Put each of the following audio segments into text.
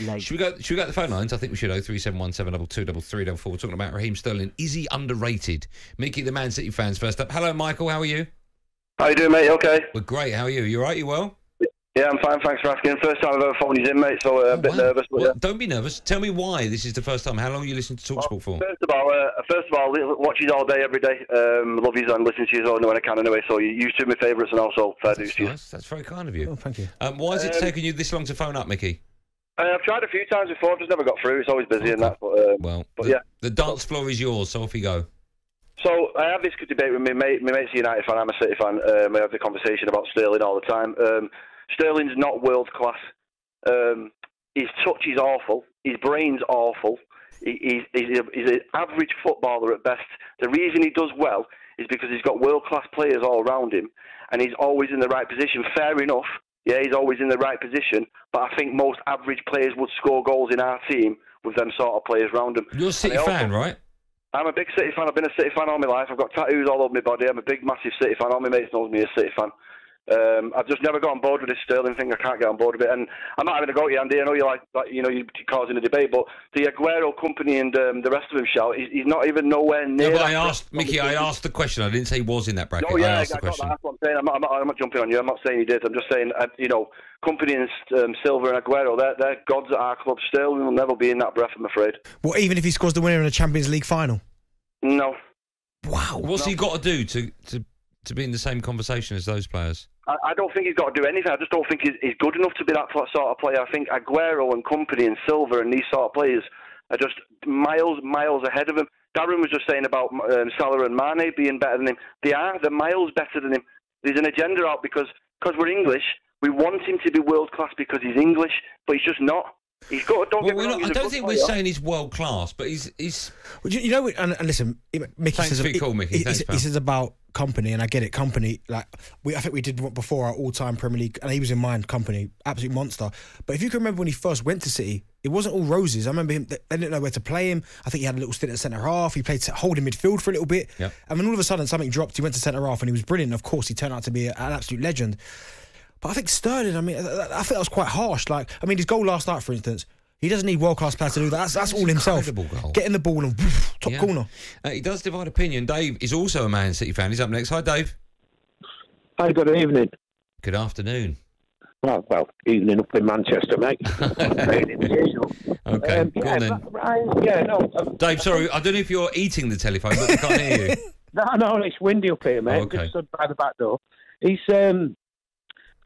leg. Should we go to the phone lines? I think we should. 03717223344. We're talking about Raheem Sterling. Is he underrated? Mickey, the Man City fans, first up. Hello, Michael. How are you? How you doing, mate? Okay. We're great. How are you? You all right? You well? Yeah, I'm fine. Thanks for asking. First time I've ever phoned you in, mate, so a bit nervous. But well, don't be nervous. Tell me why this is the first time. How long are you listening to talkSPORT for? First of all, watch you all day, every day. Love you and listen to you all when I can anyway. So you two are my favourites, and also fair dues to you. Nice. That's very kind of you. Oh, thank you. Why has it taken you this long to phone up, Mickey? I've tried a few times before, just never got through. It's always busy and that. But yeah, the dance floor is yours. So off you go. So I have this debate with my mate's a United fan. I'm a City fan. We have the conversation about Sterling all the time. Sterling's not world class. His touch is awful. His brain's awful. He's an average footballer at best. The reason he does well is because he's got world-class players all around him, and he's always in the right position. Fair enough. Yeah, he's always in the right position, but I think most average players would score goals in our team with them sort of players around them. You're a City fan, right? I'm a big City fan. I've been a City fan all my life. I've got tattoos all over my body. I'm a big, massive City fan. All my mates know me as a City fan. I've just never got on board with this Sterling thing. I can't get on board with it, and I'm not having a go at you, Andy. I know you're you're causing a debate, but the Aguero company and the rest of them shout. He's not even nowhere near. No, but I asked the question. I didn't say he was in that bracket. Oh yeah, I asked the question. That's what I'm saying. I'm not jumping on you. I'm not saying he did. I'm just saying, company and Silva and Aguero, they're gods at our club. Sterling will never be in that breath, I'm afraid. Well, even if he scores the winner in a Champions League final. No. Wow. What's he got to do to be in the same conversation as those players? I don't think he's got to do anything. I just don't think he's good enough to be that sort of player. I think Aguero and company and Silva and these sort of players are just miles ahead of him. Darren was just saying about Salah and Mane being better than him. They're miles better than him. There's an agenda out because we're English. We want him to be world class because he's English, but he's just not. He's got. I don't think we're saying he's world class, but he's. Well, and listen, Mickey says. He says about company, and I get it. Company, I think we did before our all-time Premier League, and he was in mine. Company, absolute monster. But if you can remember when he first went to City, it wasn't all roses. I remember him. They didn't know where to play him. I think he had a little stint at centre half. He played holding midfield for a little bit. Yep. And then all of a sudden something dropped. He went to centre half, and he was brilliant. Of course, he turned out to be an absolute legend. But I think Sterling, I think that was quite harsh. His goal last night, for instance, he doesn't need world-class players to do that. That's all himself. Goal. Getting the ball and top corner. He does divide opinion. Dave is also a Man City fan. He's up next. Hi, Dave. Hi, good evening. Good afternoon. Well, evening up in Manchester, mate. Okay, go on then. Dave, sorry, I don't know if you're eating the telephone, but we can't hear you. No, it's windy up here, mate. Okay. Just stood by the back door.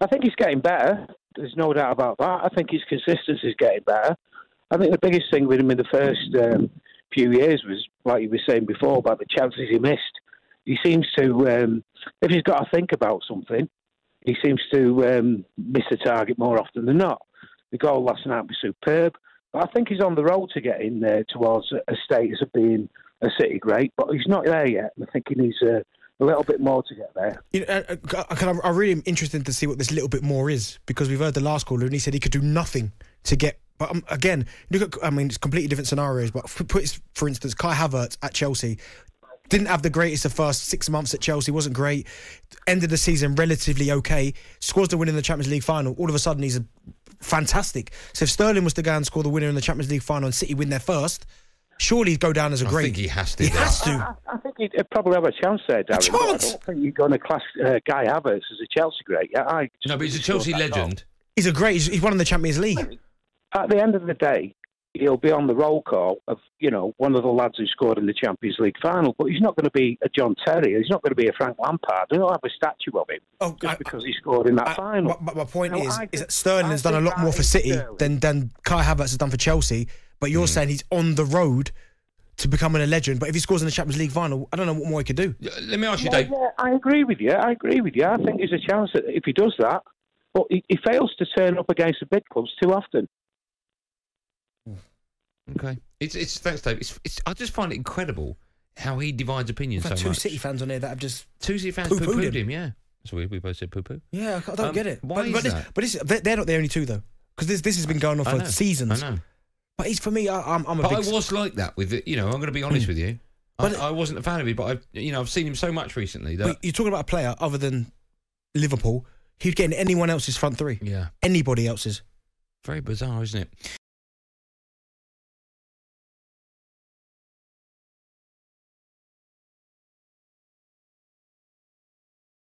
I think he's getting better. There's no doubt about that. I think his consistency is getting better. I think the biggest thing with him in the first few years was, like you were saying before, about the chances he missed. He seems to, if he's got to think about something, he seems to miss the target more often than not. The goal last night was superb. But I think he's on the road to getting there towards a status of being a City great, but he's not there yet. I think he needs a little bit more to get there. I really am interested to see what this little bit more is, because we've heard the last caller and he said he could do nothing to get. But again, look at, it's completely different scenarios. But for instance, Kai Havertz at Chelsea didn't have the greatest of first 6 months at Chelsea. Wasn't great. Ended the season relatively okay. Scores the win in the Champions League final. All of a sudden, he's fantastic. So if Sterling was to go and score the winner in the Champions League final and City win there first, surely he'd go down as a great. I think he has to. I think he'd probably have a chance there, Darren. I don't think you're going to class Kai Havertz as a Chelsea great. Yeah, no, but he's a Chelsea legend. He's a great. He's won in the Champions League. At the end of the day, he'll be on the roll call of one of the lads who scored in the Champions League final. But he's not going to be a John Terry. He's not going to be a Frank Lampard. They'll have a statue of him because he scored in that final. My point is that Sterling has done a lot more for City than Kai Havertz has done for Chelsea. But you're saying he's on the road to becoming a legend, but if he scores in the Champions League final, I don't know what more he could do. Let me ask you, Dave. Yeah, I agree with you. I think there's a chance that if he does that, but he fails to turn up against the big clubs too often. Okay, it's thanks, Dave. I just find it incredible how he divides opinions so much. Two City fans on here that have just two City fans poo-pooed him. Yeah, so we both said poo-poo. Yeah, I don't get it. Why is that? But they're not the only two though, because this has been going on for seasons. I know. But for me, I'm a big... I was like that with it. I'm going to be honest with you. I wasn't a fan of it, but I've seen him so much recently. That... You're talking about a player other than Liverpool, he'd get in anyone else's front three. Yeah. Anybody else's. Very bizarre, isn't it?